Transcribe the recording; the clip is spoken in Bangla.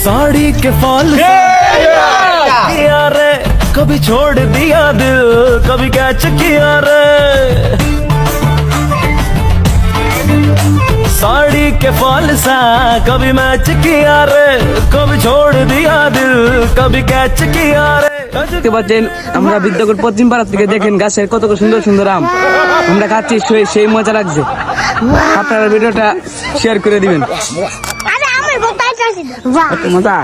साड़ी के फॉल किया रे, कभी छोड़ दिया दिल, कभी कैच किया रे। साड़ी के फॉल सा कभी मैच किया रे, कभी छोड़ दिया दिल, कभी कैच किया रे। দেখতে পাচ্ছেন আমরা বিদ্যাকুট পশ্চিম পাড়া থেকে দেখেন গাছের কত সুন্দর সুন্দর আম আমরা খাচ্ছি, সেই মজা লাগছে। আপনারা ভিডিওটা শেয়ার করে দিবেন। আরে আমার বলতে চাইছি বাহ মজা।